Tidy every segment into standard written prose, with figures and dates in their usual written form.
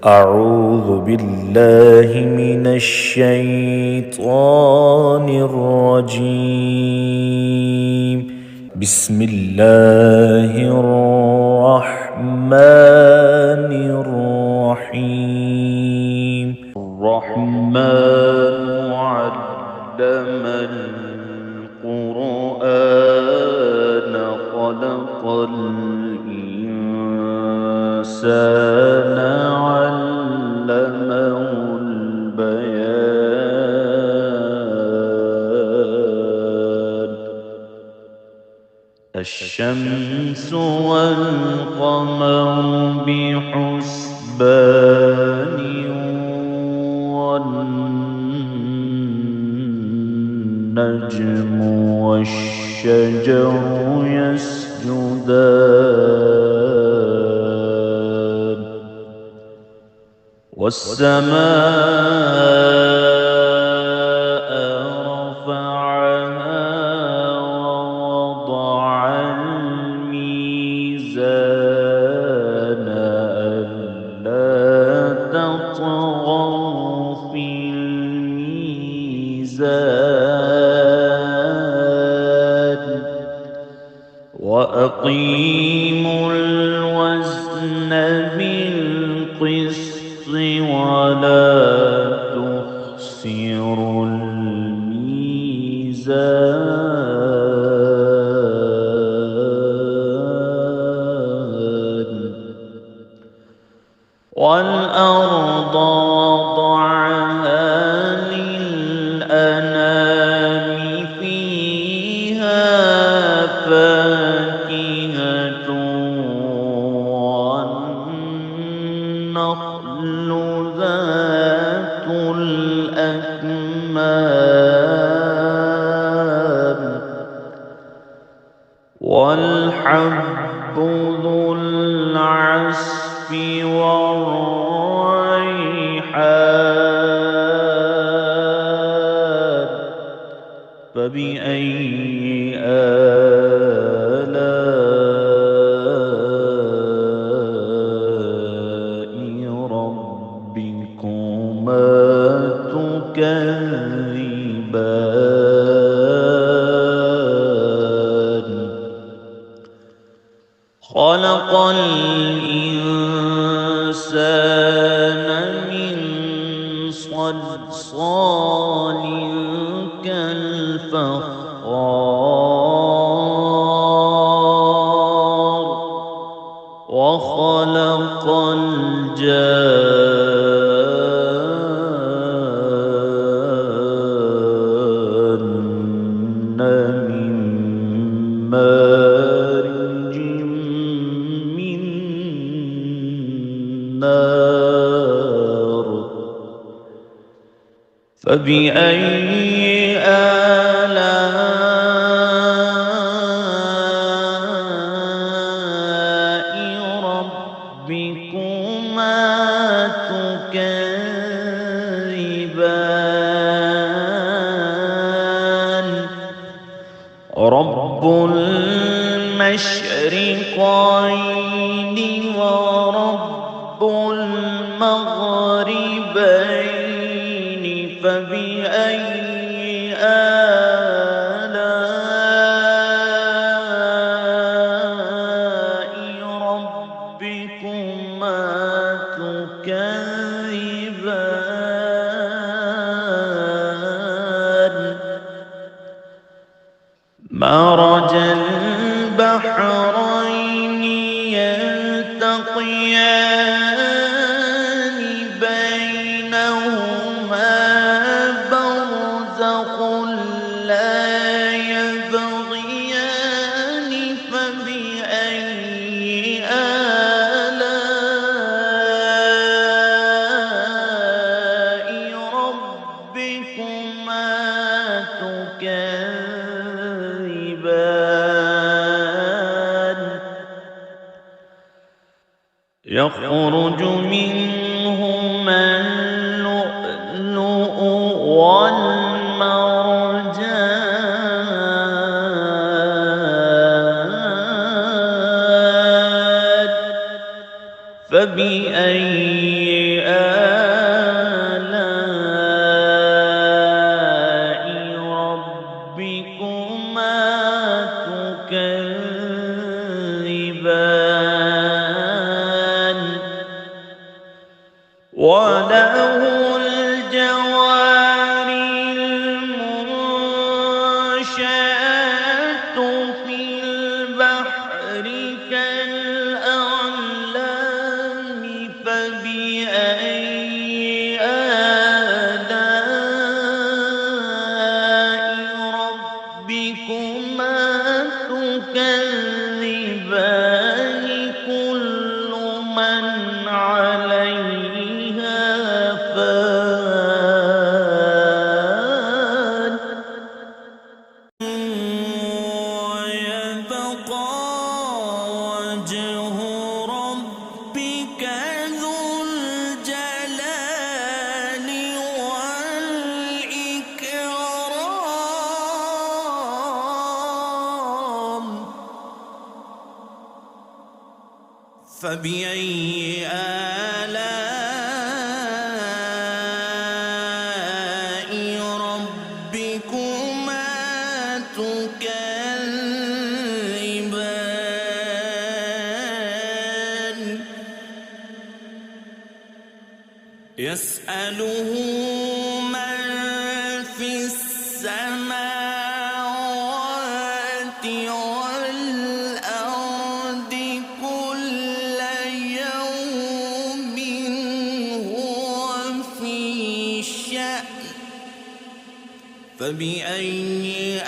أعوذ بالله من الشيطان الرجيم. بسم الله الرحمن الرحيم. الرحمن علم القرآن خلق الإنسان علمه البيان. الشمس والقمر بحسبان والنجم والشجر يسجدان والسماء رفعها ووضع الميزان ألا تطغوا في الميزان وأقيموا الوزن بالقسط ولا تخسروا الميزان والأرض وضعها للأنام فيها فاكهة والنخل ذات الأكمام والحب ذو العصف والريحان. فبأي آلاء ربكما تكذبان. خلق الإنسان من صلصال كالفخار وخلق الجان من مارج من نار. فبأي آلاء ربكما تكذبان. رب المشرقين ورب المغربين. فبأي آلاء ربكما تكذبان. مرج البحرين يلتقيان بينهما برزخ لا يبغيان. فبأي آلاء ربكما تكذبان. يخرج منهما اللؤلؤ والمرجان. فبأي وله الجوار المنشآت في البحر كالأعلام فبأي آلاء ربكما تكذبان كل من عليها فان ويبقى وجه ربك ذو الجلال والإكرام فبأي آلاء ربكما تكذبان يسأله من في السماوات والأرض كل يوم هو في شأن فبأي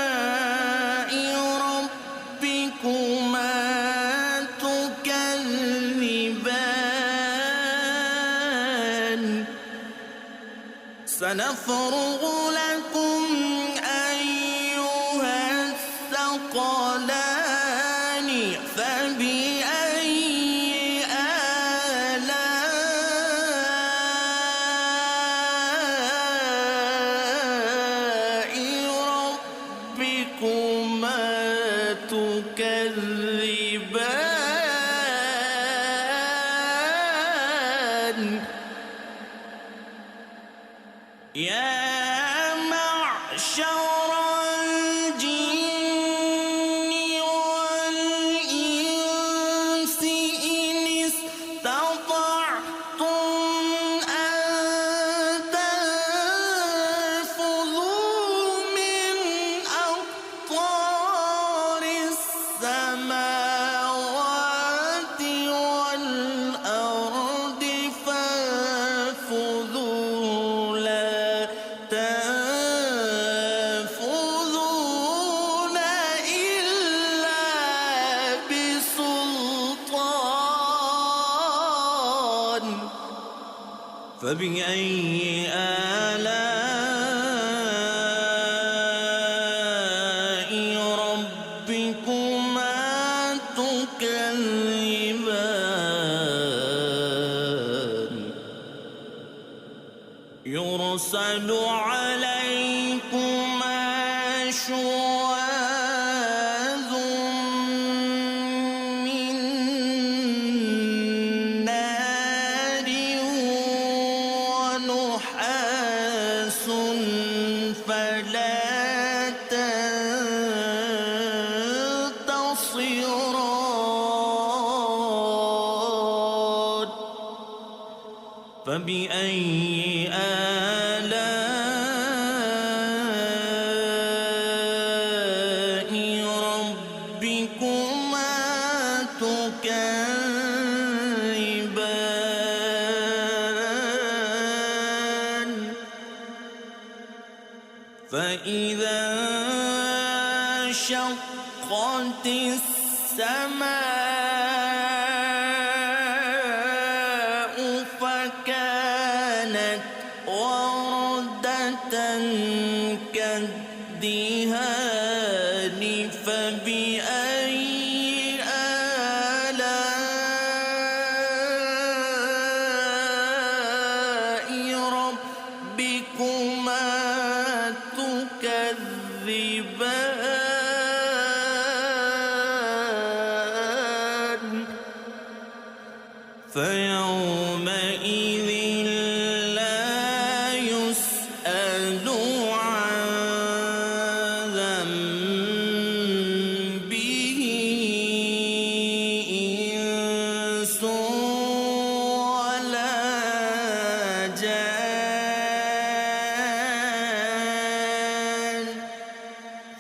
آلاء ربكما تكذبان سنفرغ لكم أيها الثقلان فبأي آلاء ربكما تكذبان يا معشر الجن والإنس إن استطعتم أن تنفذوا من أقطار السماوات والأرض فانفذوا لا تنفذون إلا بسلطان فبأي آلاء ربكما تكذبان يرسل عليكما شواظ من نار ونحاس فلا تنتصران فبأي آلاء ربكما تكذبان فإذا انشقت السماء فكانت وردة كالدهان فبأي آلاء ربكما تكذبان فيومئذ لا يسأل عن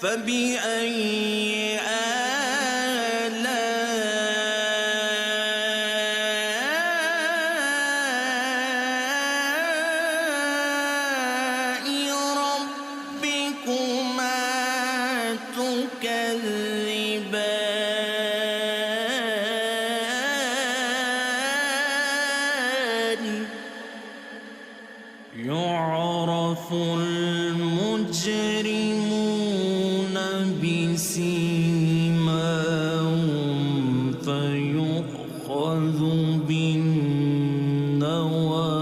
فبأي آلاء ربكما تكذبان يعرف المجرمون بسيماهم فيؤخذ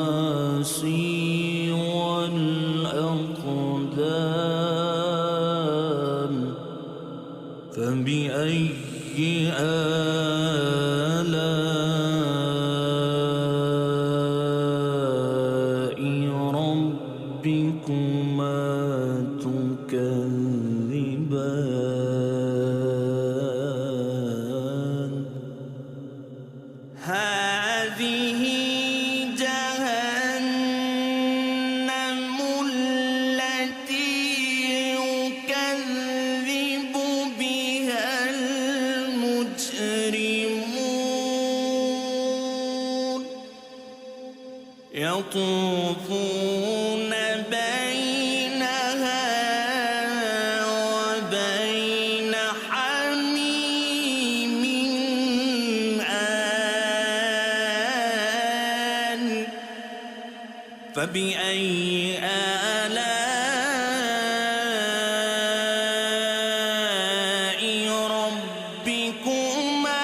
بالنواصي والأقدام فبأي آلاء ربكما تكذبان هذه جهنم التي يكذب بها المجرمون يطوفون بينها وبين حميم آن فبأي آلاء ربكما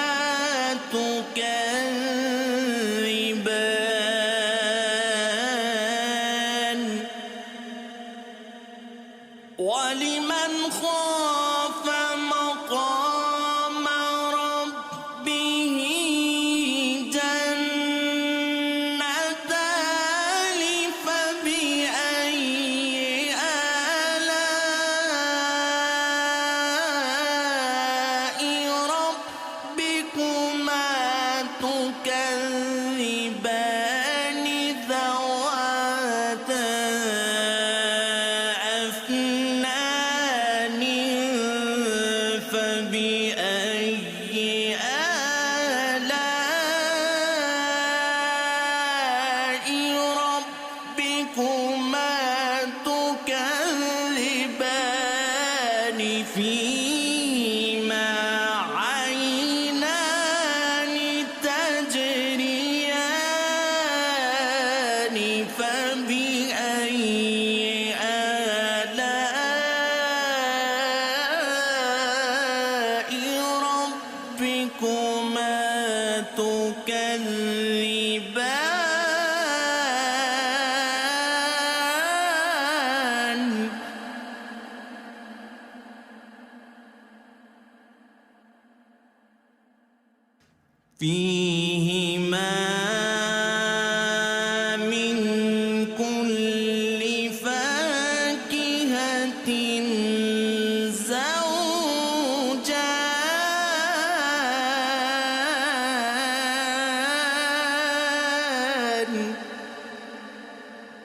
تكذبان ولمن خاف مقام ربه جنتان فبأي آلاء ربكما تكذبان ذواتا أفنان فبأي آلاء ربكما تكذبان فيهما عينان تجريان فبأي آلاء ربكما تكذبان فيهما من كل فاكهة زوجان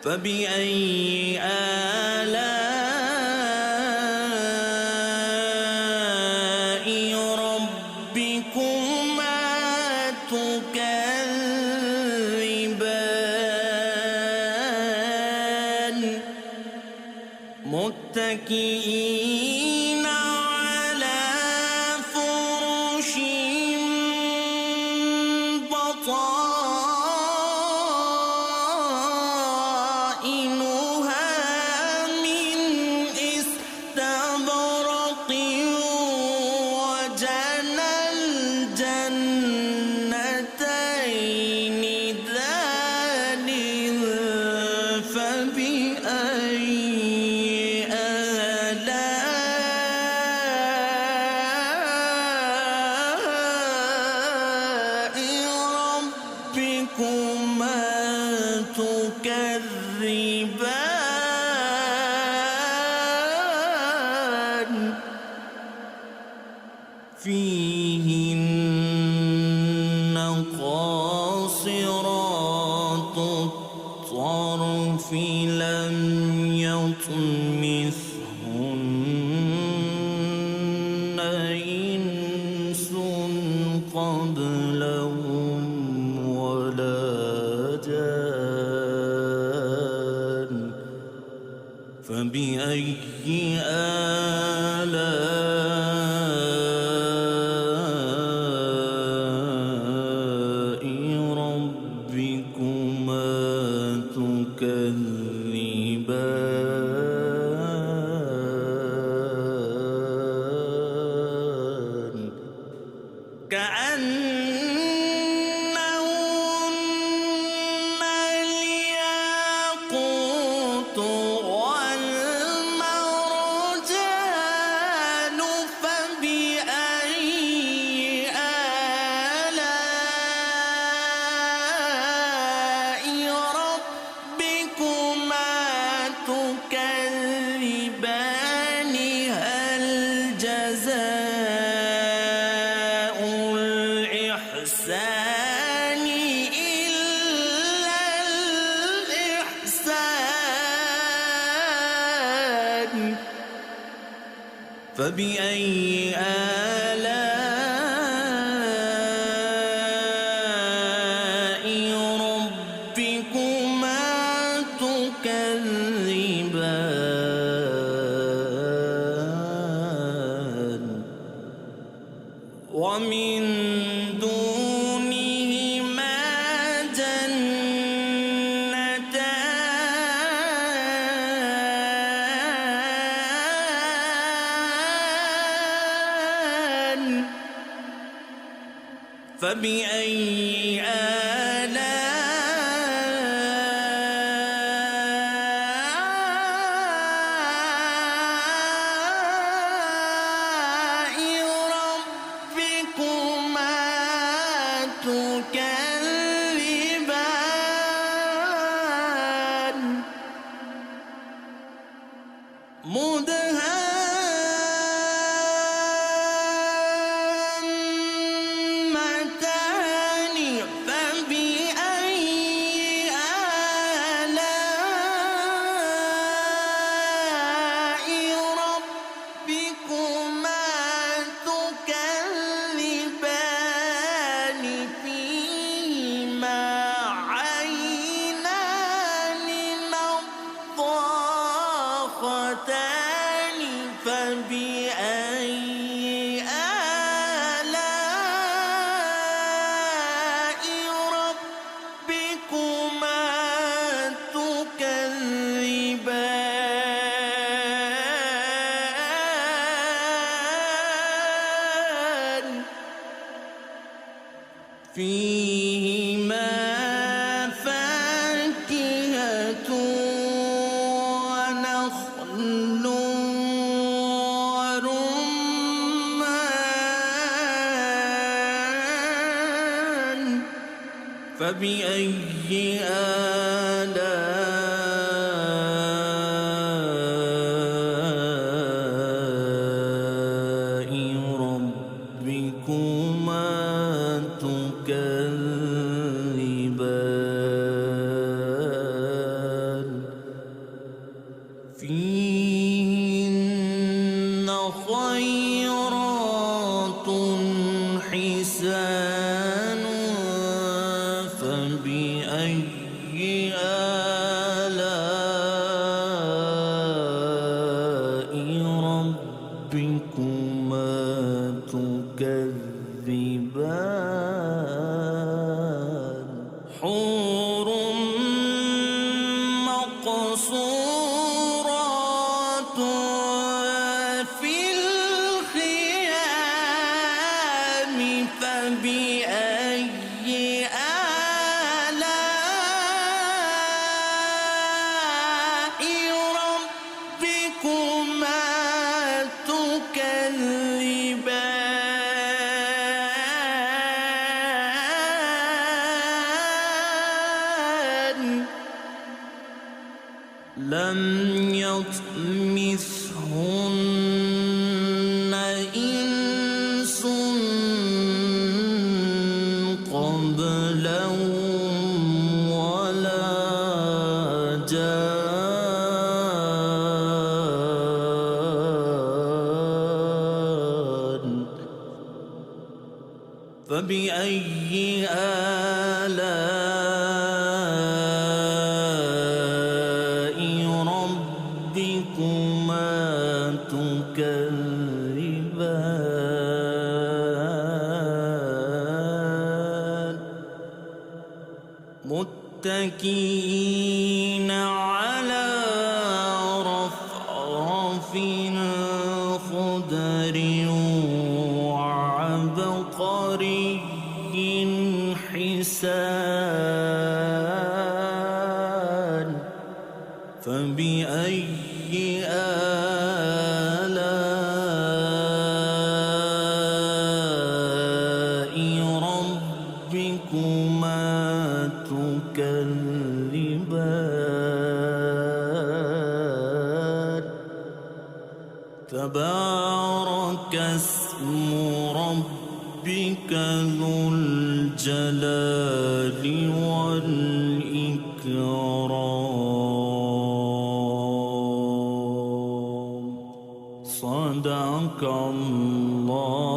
فبأي آلاء ربكما تكذبان متكئين على فرش بطائنها من استبرق وجنى الجنتين دان فبأي آلاء ربكما تكذبان فيهن قاصرات الطرف لم يطمثهن كأنهن الياقوت والمرجان فبأي آلاء ربكما تكذبان هل جزاء الإحسان إلا الإحسان فبأي آلاء ربكما تكذبان ومن دونهما جنتان فبأي آلاء ربكما تكذبان مدهامتان فبأي آلاء ربكما تكذبان فيهما عينان نضاختان فبأي آلاء ربكما تكذبان فيهما فاكهة ونخل ورمان فبأي آلاء ربكما تكذبان فيهن خيرات حسان فبأي آلاء ربكما تكذبان حور مقصورات في الخيام فبأي آلاء ربكما تكذبان لم يطمثهن إنس قبلهم ولا جان فبأي آلاء ربكما تكذبان متكئين على رفرف خضر وعبقر تبارك اسم ربك ذو الجلال والإكرام. صدق الله